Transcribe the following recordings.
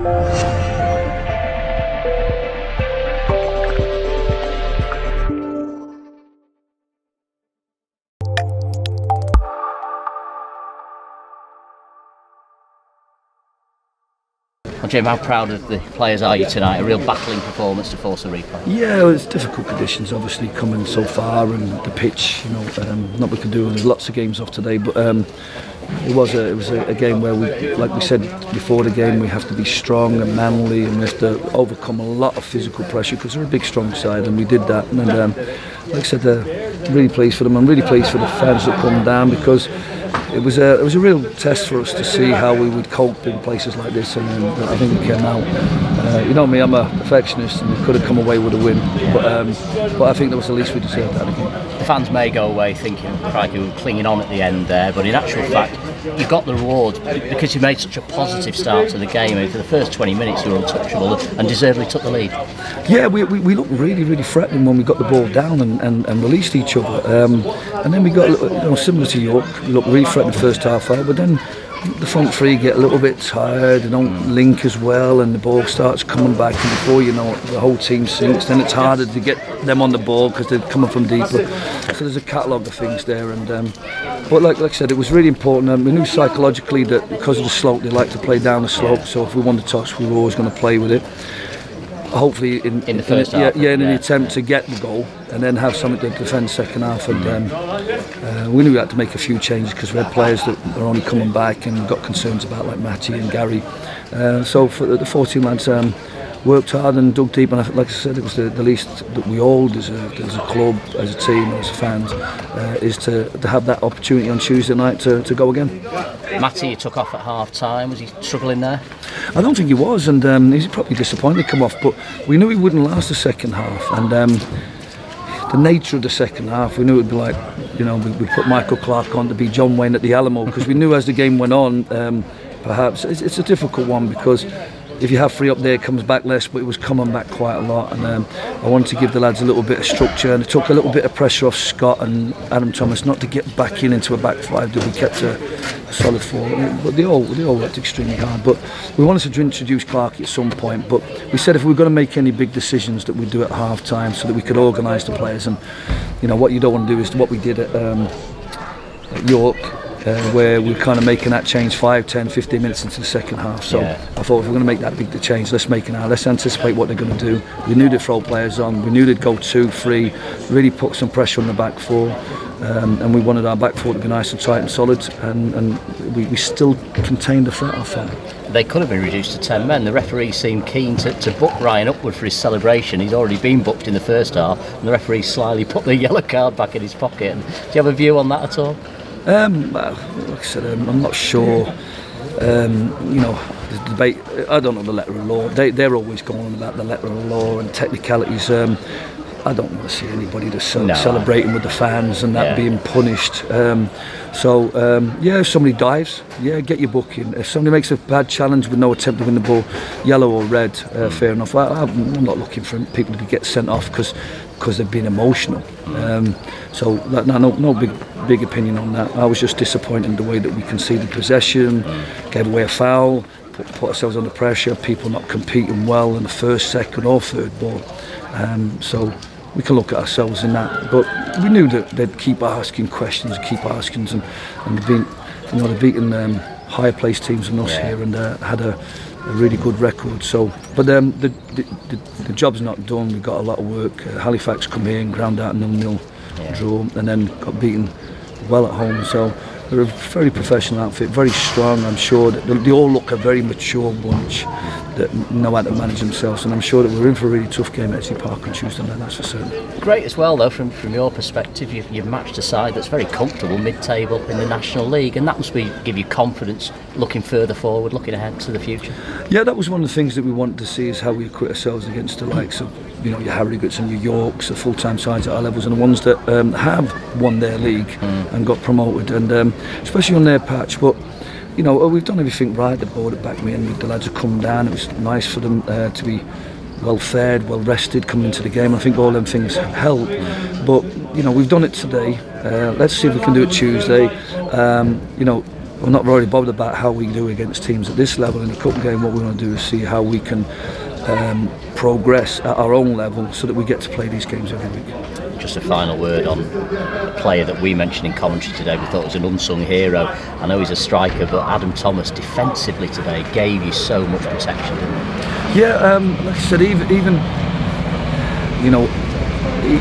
Well, Jim, how proud of the players are you tonight? A real battling performance to force a replay. Yeah, it was difficult conditions, obviously, coming so far, and the pitch, you know, not we could do. There's lots of games off today, but it was a game where we, like we said before the game, we have to be strong and manly, and we have to overcome a lot of physical pressure because we're a big, strong side, and we did that. And like I said, really pleased for them. I'm really pleased for the fans that come down, because it was a real test for us to see how we would cope in places like this, and I think we came out. You know me, I'm a perfectionist, and we could have come away with a win, but I think that was the least we deserved out of the game. The fans may go away thinking, crikey, we were clinging on at the end there, but in actual fact, you got the reward because you made such a positive start to the game. I mean, for the first 20 minutes, you were untouchable and deservedly took the lead. Yeah, we looked really, really threatening when we got the ball down and released each other. And then we got, you know, similar to York, we looked really threatening the first half hour, but then the front three get a little bit tired, they don't link as well, and the ball starts coming back, and before you know it, the whole team sinks. Then it's harder to get them on the ball because they're coming from deeper. So there's a catalogue of things there, and but like I said, it was really important. We knew psychologically that because of the slope, they like to play down the slope, so if we won the toss, we were always going to play with it. Hopefully in the first half, in an attempt to get the goal and then have something to defend second half. And we knew we had to make a few changes because we had players that were only coming back and got concerns about, like Matty and Gary. So for the 14 lads worked hard and dug deep, and like I said, it was the least that we all deserved as a club, as a team, as fans, is to have that opportunity on Tuesday night to go again. Matty, you took off at half time. Was he struggling there? I don't think he was, and he's probably disappointed to come off, but we knew he wouldn't last the second half, and the nature of the second half, we knew it would be like, you know, we put Michael Clark on to be John Wayne at the Alamo, because we knew as the game went on, perhaps it's a difficult one, because if you have three up there, it comes back less, but it was coming back quite a lot, and I wanted to give the lads a little bit of structure, and it took a little bit of pressure off Scott and Adam Thomas not to get back into a back five, that we kept a solid four, but they all worked extremely hard. But we wanted to introduce Clark at some point, but we said if we were going to make any big decisions that we'd do at half time, so that we could organise the players. And you know what you don't want to do is what we did at York, where we're kind of making that change 5, 10, 15 minutes into the second half. So I thought if we're going to make that big change, let's make it now. Let's anticipate what they're going to do. We knew they'd throw players on. We knew they'd go 2, 3, really put some pressure on the back four. And we wanted our back four to be nice and tight and solid. And we still contained the threat, I thought. They could have been reduced to 10 men. The referee seemed keen to book Ryan Upward for his celebration. He's already been booked in the first half, and the referee slyly put the yellow card back in his pocket. And do you have a view on that at all? Well, like I said, I'm not sure. You know, the debate, I don't know the letter of law. They're always going on about the letter of law and technicalities. I don't want to see anybody just celebrating with the fans and that being punished. If somebody dives, get your booking. If somebody makes a bad challenge with no attempt to win the ball, yellow or red, fair enough. I'm not looking for people to get sent off because they've been emotional. No big opinion on that. I was just disappointed in the way that we conceded possession, gave away a foul, put ourselves under pressure, people not competing well in the first, second or third ball. So we can look at ourselves in that, but we knew that they'd keep asking questions, and they've beaten higher placed teams than us here, and had a really good record. So, but the job's not done. We've got a lot of work. Halifax come here and ground out 0-0 draw, and then got beaten well at home. So they're a very professional outfit, very strong. I'm sure that they all look a very mature bunch that know how to manage themselves, and I'm sure that we're in for a really tough game at Etsy Park on Tuesday night, that's for certain. Great as well though, from your perspective, you've matched a side that's very comfortable mid-table in the National League, and that must give you confidence looking further forward, looking ahead to the future. Yeah, that was one of the things that we wanted to see, is how we acquit ourselves against the likes of, you know, your Harrogates and your Yorks, the full-time sides at our levels, and the ones that have won their league and got promoted, and especially on their patch. But you know, we've done everything right. The board at back me, and the lads have come down. It was nice for them to be well fed, well rested coming into the game. I think all them things help. But you know, we've done it today. Let's see if we can do it Tuesday. You know, we're not really bothered about how we do against teams at this level. In the cup game, what we want to do is see how we can progress at our own level so that we get to play these games every week. Just a final word on a player that we mentioned in commentary today. We thought was an unsung hero. I know he's a striker, but Adam Thomas defensively today gave you so much protection, didn't he? Yeah, like I said, even you know,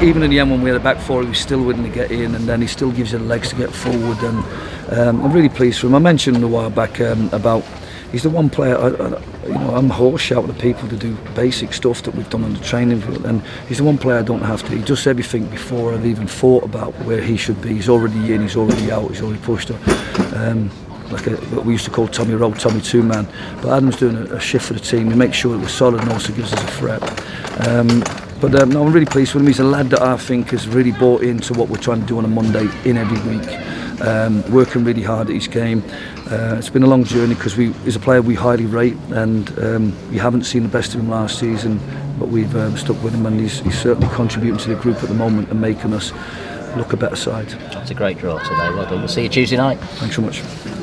even in the end when we had a back four, he was still willing to get in, and then he still gives you the legs to get forward. And I'm really pleased for him. I mentioned a while back about he's the one player. I'm horse shouting at people to do basic stuff that we've done on the training field, and he's the one player I don't have to. He does everything before I've even thought about where he should be. He's already in, he's already out, he's already pushed up. What we used to call Tommy Road, Tommy Two-Man. But Adam's doing a shift for the team. He makes sure that we're solid and also gives us a threat. No, I'm really pleased with him. He's a lad that I think has really bought into what we're trying to do on a Monday in every week. Working really hard at his game. It's been a long journey because he's a player we highly rate, and we haven't seen the best of him last season, but we've stuck with him, and he's certainly contributing to the group at the moment and making us look a better side. That's a great draw today. Well done. We'll see you Tuesday night. Thanks so much.